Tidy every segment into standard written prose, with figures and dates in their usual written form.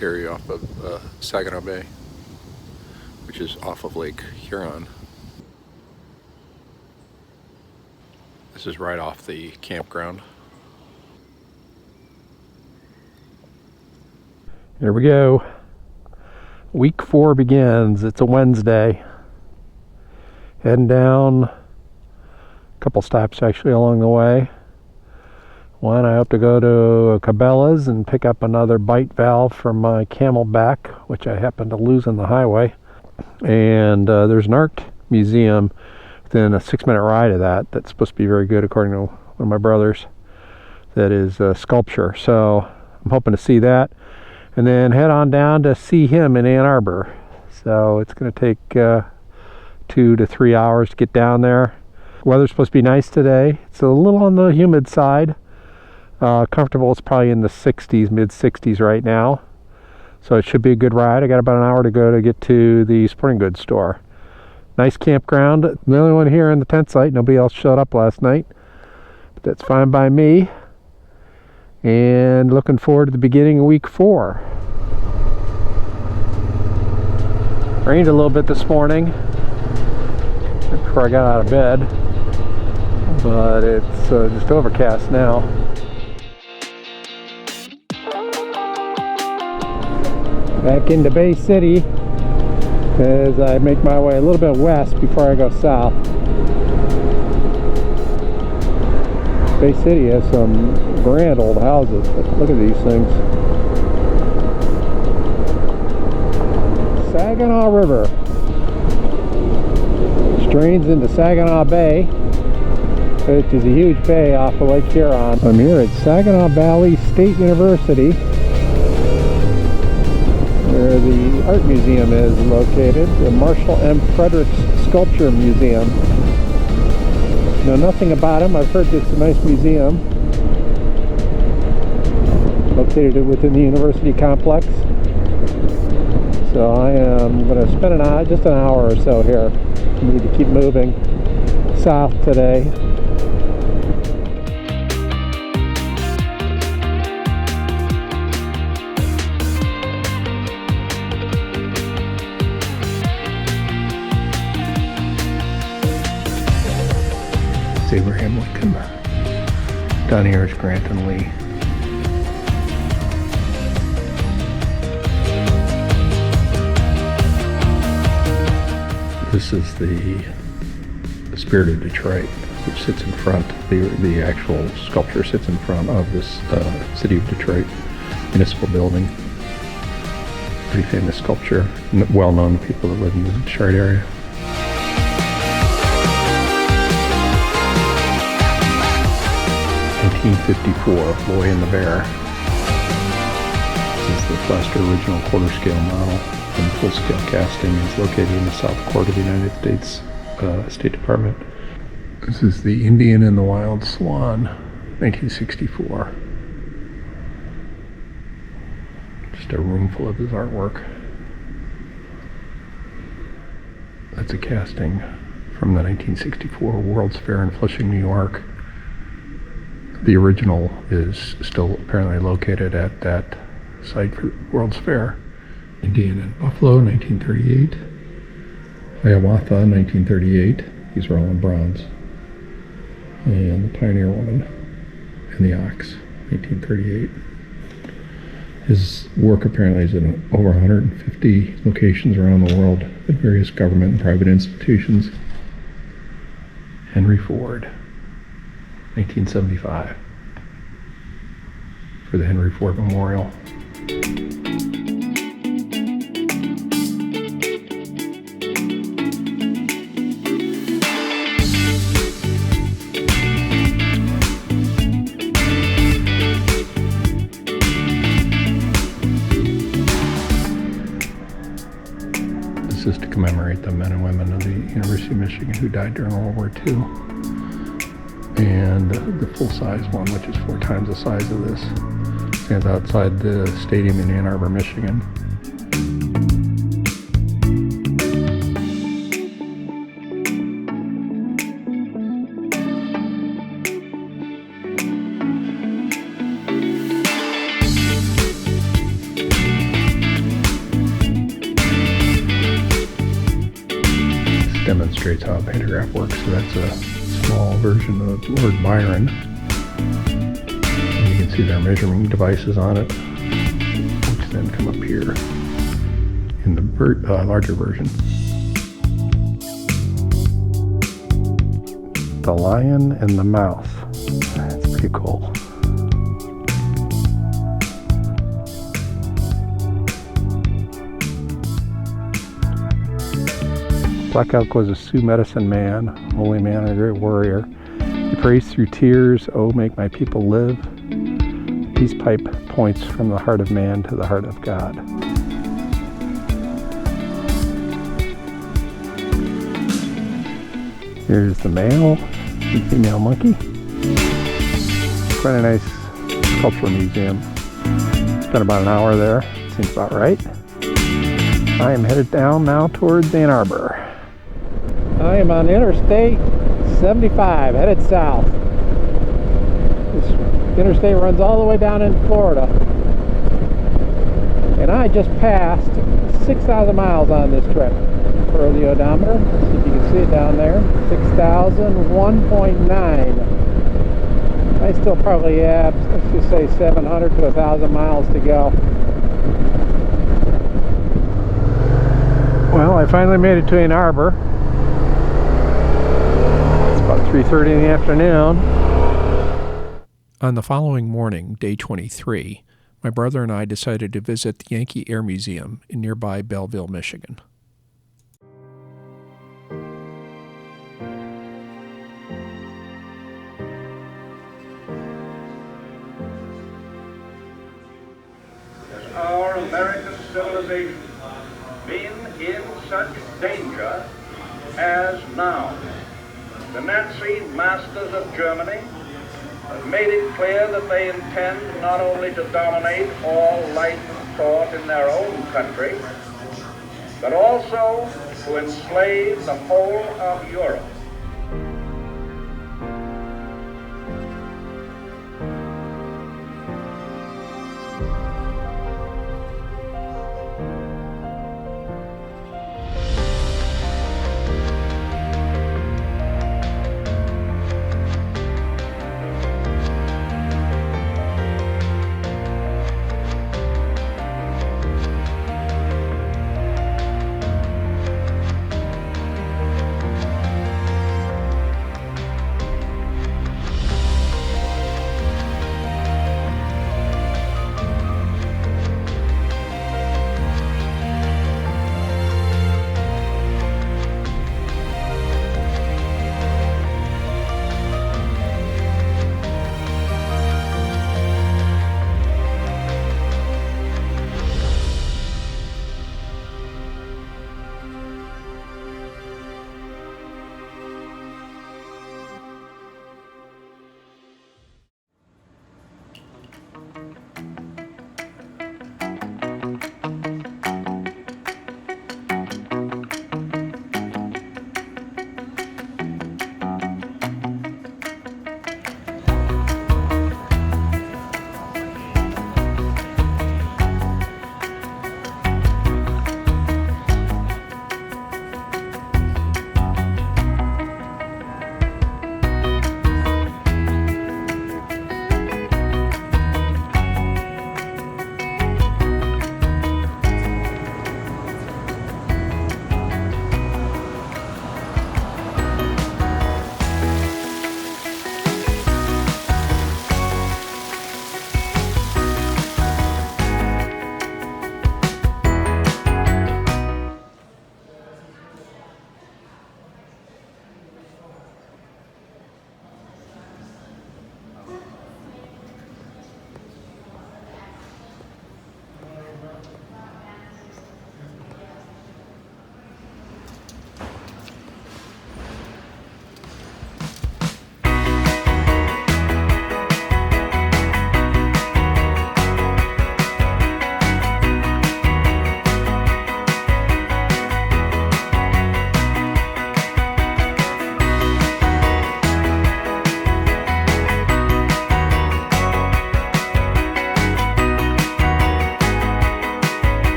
tributary off of Saginaw Bay, which is off of Lake Huron. This is right off the campground. Here we go. Week 4 begins. It's a Wednesday. Heading down. A couple stops actually along the way. One, I hope to go to Cabela's and pick up another bite valve from my Camelback, which I happened to lose on the highway. And there's an art museum within a 6-minute ride of that that's supposed to be very good, according to one of my brothers. That is sculpture. So I'm hoping to see that. And then head on down to see him in Ann Arbor. So it's going to take 2 to 3 hours to get down there. Weather's supposed to be nice today. It's a little on the humid side. Comfortable, it's probably in the 60s, mid 60s right now. So it should be a good ride. I got about an hour to go to get to the sporting goods store. Nice campground. The only one here in the tent site. Nobody else showed up last night. But that's fine by me. And looking forward to the beginning of week 4. Rained a little bit this morning before I got out of bed. But it's just overcast now. Back into Bay City as I make my way a little bit west before I go south. Bay City has some grand old houses. Look at these things. Saginaw River, which drains into Saginaw Bay, which is a huge bay off of Lake Huron. I'm here at Saginaw Valley State University, where the art museum is located, the Marshall M. Fredericks Sculpture Museum. Know nothing about him. I've heard it's a nice museum located within the university complex. So I am going to spend just an hour or so here. I need to keep moving south today. Abraham Lincoln. Down here is Grant and Lee. This is the Spirit of Detroit, which sits in front. The actual sculpture sits in front of this City of Detroit municipal building. Pretty famous sculpture, well known to people that live in the Detroit area. (1954), Boy and the Bear. This is the plaster original quarter-scale model, and full-scale casting is located in the South Court of the United States State Department. This is the Indian and the Wild Swan, 1964. Just a room full of his artwork. That's a casting from the 1964 World's Fair in Flushing, New York. The original is still apparently located at that site for World's Fair. Indian and Buffalo, 1938. Hiawatha, 1938. These are all in bronze. And the Pioneer Woman and the Ox, 1938. His work apparently is in over 150 locations around the world at various government and private institutions. Henry Ford, 1975, for the Henry Ford Memorial. This is to commemorate the men and women of the University of Michigan who died during World War II. And the full-size one, which is 4 times the size of this, stands outside the stadium in Ann Arbor, Michigan. demonstrates how a pantograph works. So that's a small version of Lord Byron. And you can see there are measuring devices on it, which then come up here in the larger version. The lion and the mouse. That's pretty cool. Black Elk was a Sioux medicine man, holy man, and a great warrior. He prays through tears, "Oh, make my people live." The peace pipe points from the heart of man to the heart of God. Here's the male and female monkey. Quite a nice cultural museum. Spent about an hour there. Seems about right. I am headed down now towards Ann Arbor. I am on Interstate 75, headed south. This interstate runs all the way down in Florida. And I just passed 6,000 miles on this trip for the odometer. Let's see if you can see it down there. 6,001.9. I still probably have, let's just say 700 to 1,000 miles to go. Well, I finally made it to Ann Arbor. It's about 3:30 in the afternoon. On the following morning, day 23, my brother and I decided to visit the Yankee Air Museum in nearby Belleville, Michigan. Has our American civilization been in such danger as now? The Nazi masters of Germany have made it clear that they intend not only to dominate all life and thought in their own country, but also to enslave the whole of Europe.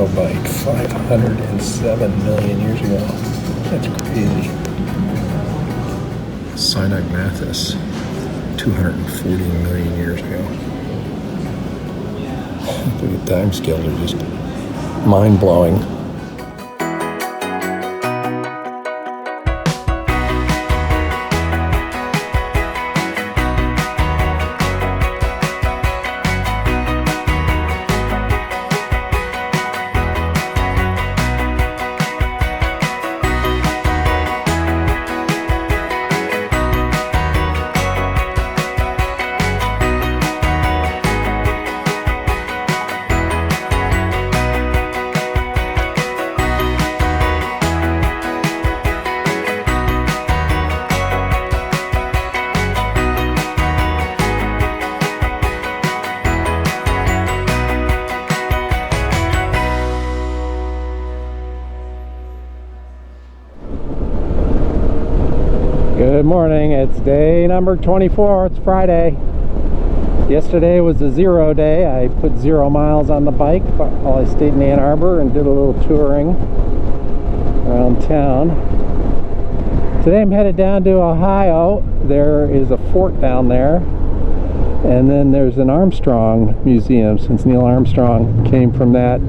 exobyte, 507 million years ago. That's crazy. Sinai Mathis, 240 million years ago. The time scales are just mind-blowing. Good morning, it's day number 24, it's Friday. Yesterday was a 0 day. I put 0 miles on the bike while I stayed in Ann Arbor and did a little touring around town. Today I'm headed down to Ohio. There is a fort down there, and then there's an Armstrong museum, since Neil Armstrong came from that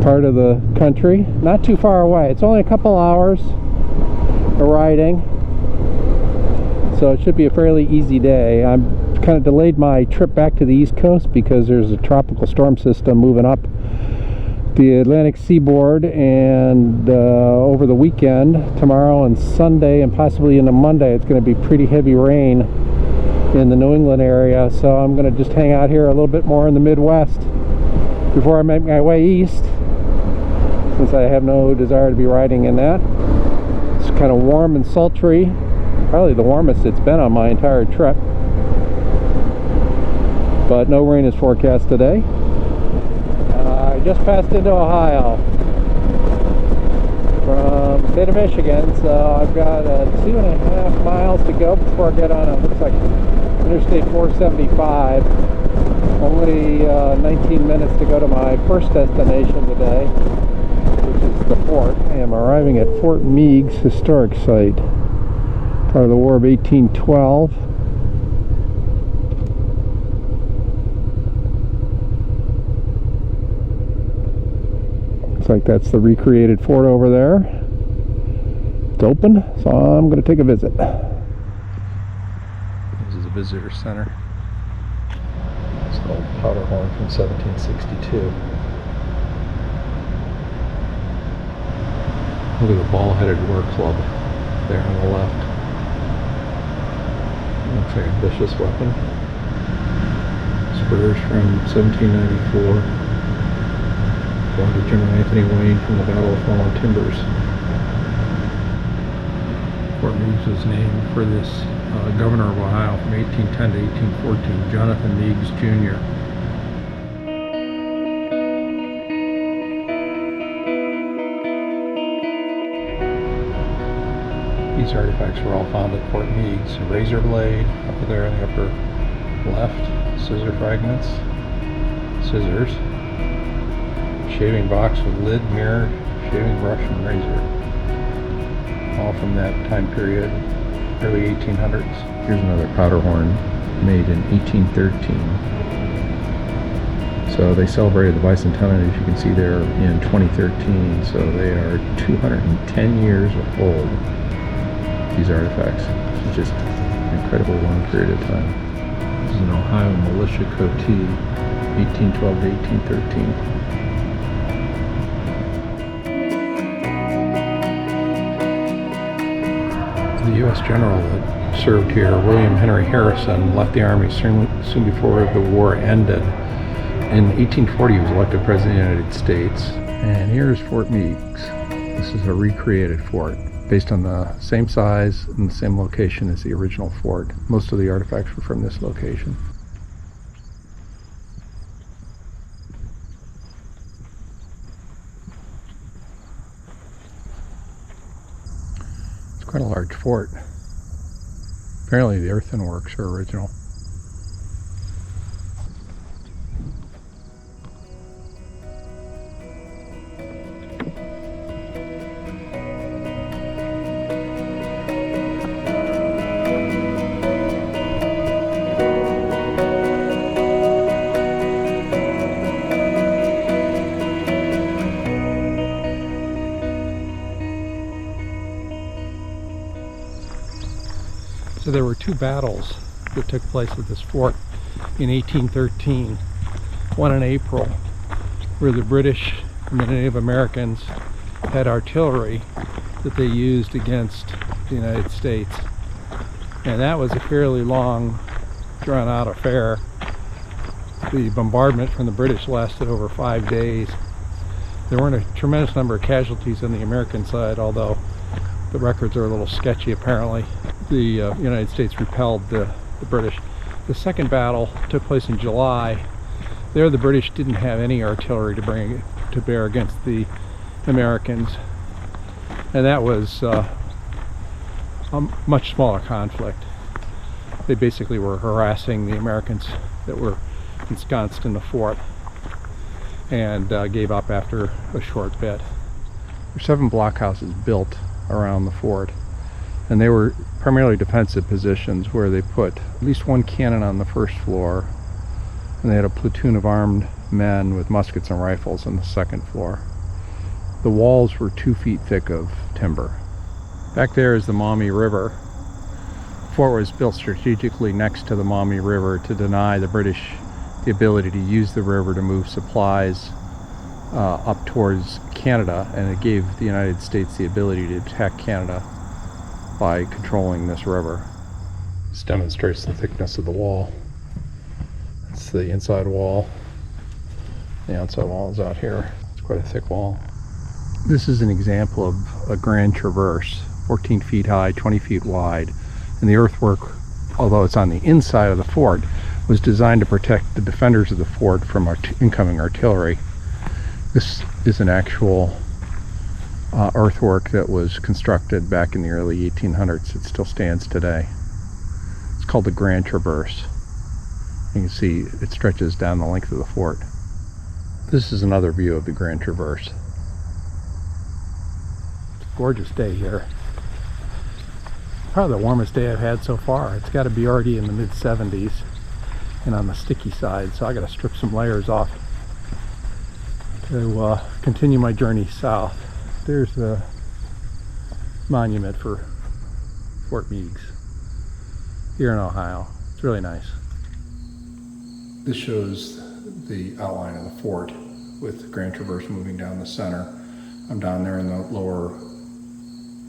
part of the country. Not too far away, it's only a couple hours of riding. So it should be a fairly easy day. I'm kind of delayed my trip back to the East Coast because there's a tropical storm system moving up the Atlantic seaboard, and over the weekend, tomorrow and Sunday and possibly into Monday, it's going to be pretty heavy rain in the New England area. So I'm going to just hang out here a little bit more in the Midwest before I make my way east, since I have no desire to be riding in that. It's kind of warm and sultry. Probably the warmest it's been on my entire trip, but no rain is forecast today. I just passed into Ohio from the state of Michigan, so I've got 2.5 miles to go before I get on it looks like Interstate 475. Only 19 minutes to go to my first destination today, which is the fort. I am arriving at Fort Meigs Historic Site, part of the War of 1812. Looks like that's the recreated fort over there. It's open, so I'm going to take a visit. This is a visitor center. It's an old powder horn from 1762. Look at the ball-headed war club there on the left. Looks like a vicious weapon. Spurs from 1794. Going to General Anthony Wayne from the Battle of Fallen Timbers. Fort Meigs was named for this governor of Ohio from 1810 to 1814, Jonathan Meigs Jr. These artifacts were all found at Fort Meigs. A razor blade up there in the upper left, scissor fragments, scissors, shaving box with lid, mirror, shaving brush, and razor. All from that time period, early 1800s. Here's another powder horn made in 1813. So they celebrated the bicentennial, as you can see there, in 2013. So they are 210 years old. These artifacts. It's just an incredibly long period of time. This is an Ohio militia coatee, 1812 to 1813. The U.S. general that served here, William Henry Harrison, left the Army soon before the war ended. In 1840, he was elected President of the United States. And here's Fort Meigs. This is a recreated fort, based on the same size and the same location as the original fort. Most of the artifacts were from this location. It's quite a large fort. Apparently the earthenworks are original. there were two battles that took place at this fort in 1813. One in April, where the British and the Native Americans had artillery that they used against the United States. And that was a fairly long, drawn-out affair. The bombardment from the British lasted over 5 days. There weren't a tremendous number of casualties on the American side, although the records are a little sketchy apparently. The United States repelled the British. The second battle took place in July. There the British didn't have any artillery to bring to bear against the Americans. And that was a much smaller conflict. They basically were harassing the Americans that were ensconced in the fort, and gave up after a short bit. There were 7 blockhouses built around the fort, and they were primarily defensive positions where they put at least one cannon on the first floor, and they had a platoon of armed men with muskets and rifles on the second floor. The walls were 2 feet thick of timber. Back there is the Maumee River. The fort was built strategically next to the Maumee River to deny the British the ability to use the river to move supplies up towards Canada, and it gave the United States the ability to attack Canada by controlling this river. This demonstrates the thickness of the wall. It's the inside wall. The outside wall is out here. It's quite a thick wall. This is an example of a grand traverse, 14 feet high, 20 feet wide, and the earthwork, although it's on the inside of the fort, was designed to protect the defenders of the fort from incoming artillery. This is an actual earthwork that was constructed back in the early 1800s. It still stands today. It's called the Grand Traverse. You can see it stretches down the length of the fort. This is another view of the Grand Traverse. It's a gorgeous day here. Probably the warmest day I've had so far. It's got to be already in the mid-70s. And on the sticky side, so I got to strip some layers off to continue my journey south. There's the monument for Fort Meigs here in Ohio. It's really nice. This shows the outline of the fort with Grand Traverse moving down the center. I'm down there in the lower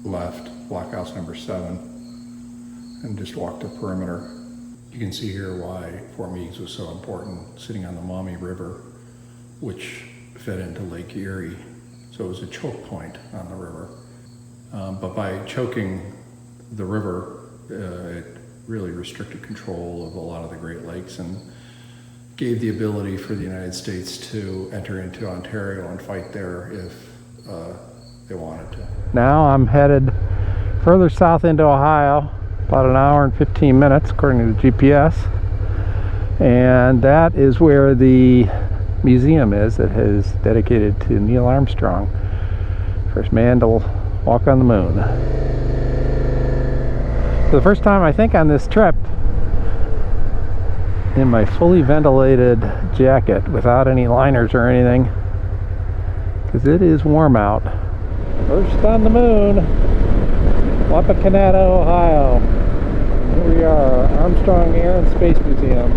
left, blockhouse number 7, and just walked the perimeter. You can see here why Fort Meigs was so important, sitting on the Maumee River, which fed into Lake Erie. So it was a choke point on the river. But by choking the river, it really restricted control of a lot of the Great Lakes and gave the ability for the United States to enter into Ontario and fight there if they wanted to. Now I'm headed further south into Ohio, about an hour and 15 minutes according to the GPS, and that is where the museum is that is dedicated to Neil Armstrong, first man to walk on the moon. For the first time I think on this trip, in my fully ventilated jacket without any liners or anything, because it is warm out. First on the moon, Wapakoneta, Ohio. Here we are, Armstrong Air and Space Museum.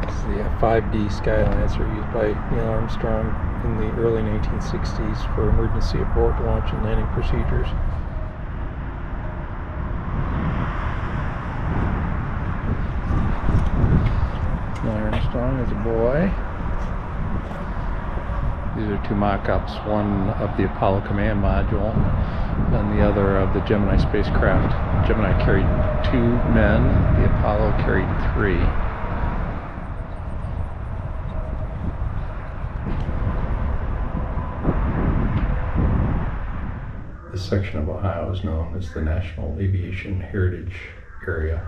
This is the F-5D Skylancer used by Neil Armstrong in the early 1960s for emergency abort, launch, and landing procedures. Neil Armstrong is a boy. These are two mock-ups, one of the Apollo command module and the other of the Gemini spacecraft. Gemini carried 2 men, the Apollo carried 3. This section of Ohio is known as the National Aviation Heritage Area.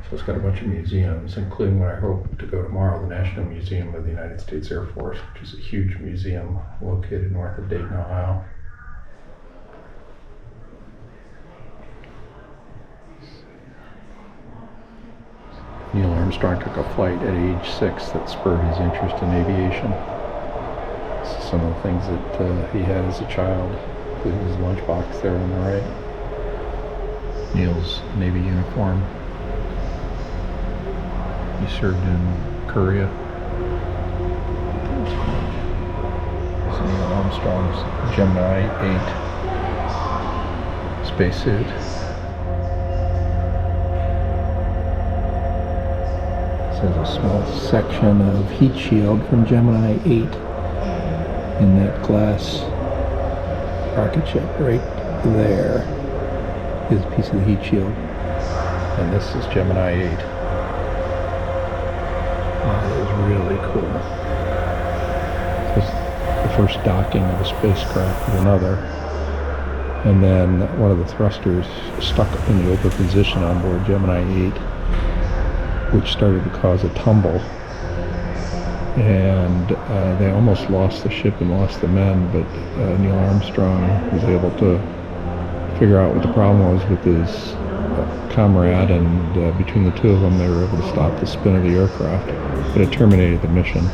So it's got a bunch of museums, including what I hope to go tomorrow, the National Museum of the United States Air Force, which is a huge museum located north of Dayton, Ohio. Neil Armstrong took a flight at age 6 that spurred his interest in aviation. This is some of the things that he had as a child, including his lunchbox there on the right. Neil's Navy uniform. He served in Korea. This is Neil Armstrong's Gemini 8 spacesuit. This is a small section of heat shield from Gemini 8 in that glass rocket ship right there is a piece of the heat shield. And this is Gemini 8. That is really cool. This is the first docking of a spacecraft with another. And then one of the thrusters stuck in the open position on board Gemini 8, which started to cause a tumble. And they almost lost the ship and lost the men, but Neil Armstrong was able to figure out what the problem was with his comrade, and between the two of them they were able to stop the spin of the aircraft, but it terminated the mission.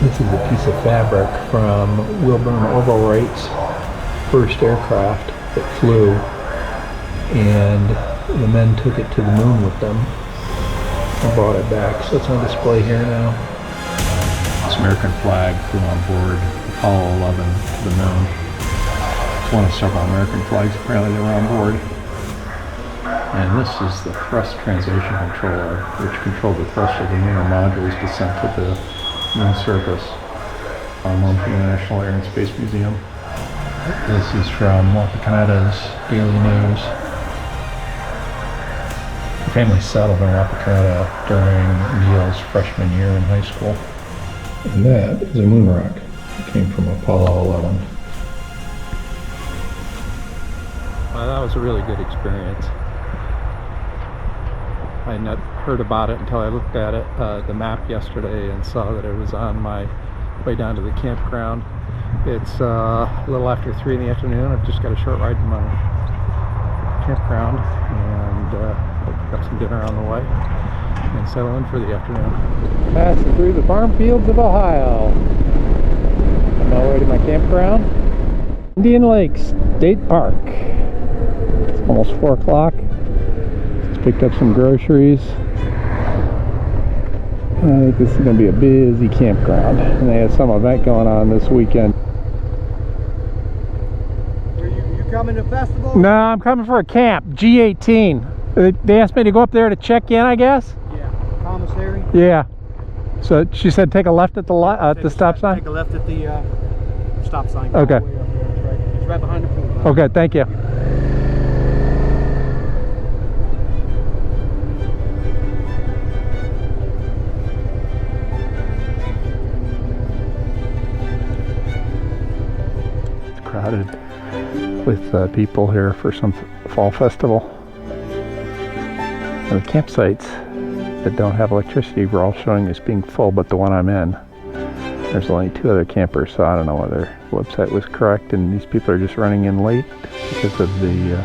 This is a piece of fabric from Wilbur Wright's first aircraft that flew, and the men took it to the moon with them and brought it back. So it's on display here now. This American flag flew on board Apollo 11 to the moon. It's one of several American flags apparently that were on board. And this is the thrust translation controller, which controlled the thrust of the lunar module's descent to the moon surface, on loan from the National Air and Space Museum. This is from Wappi Canada's Daily News. The family settled in Wappi Canada during Neil's freshman year in high school. And that is a moon rock. It came from Apollo 11. Well, that was a really good experience. I had not heard about it until I looked at it, the map yesterday, and saw that it was on my way down to the campground. It's a little after 3 in the afternoon. I've just got a short ride to my campground, and got some dinner on the way, and settle in for the afternoon. Passing through the farm fields of Ohio. On my way to my campground, Indian Lakes State Park. It's almost 4 o'clock. Picked up some groceries. I think this is going to be a busy campground, and they had some event going on this weekend. You coming to festival? No, I'm coming for a camp, G18. They asked me to go up there to check in, I guess. Yeah, commissary. Yeah. So she said take a left at the stop sign. Take a left at the stop sign. Okay. All the way up there. It's right behind the pool. Okay, thank you. Crowded with people here for some fall festival. And the campsites that don't have electricity were all showing as being full, but the one I'm in, there's only 2 other campers, so I don't know whether the website was correct and these people are just running in late because of the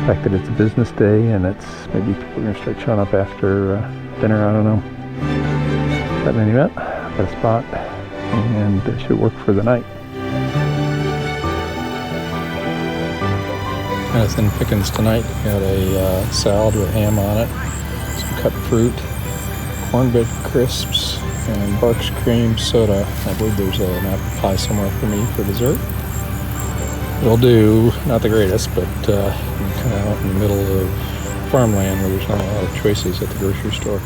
fact that it's a business day, and it's maybe people are going to start showing up after dinner, I don't know. But in any event, got a spot and it should work for the night. Kind of thin pickings tonight. Got a salad with ham on it, some cut fruit, cornbread crisps, and Barks cream soda. I believe there's an apple pie somewhere for me for dessert. It'll do. Not the greatest, but I'm kind of out in the middle of farmland where there's not a lot of choices at the grocery store.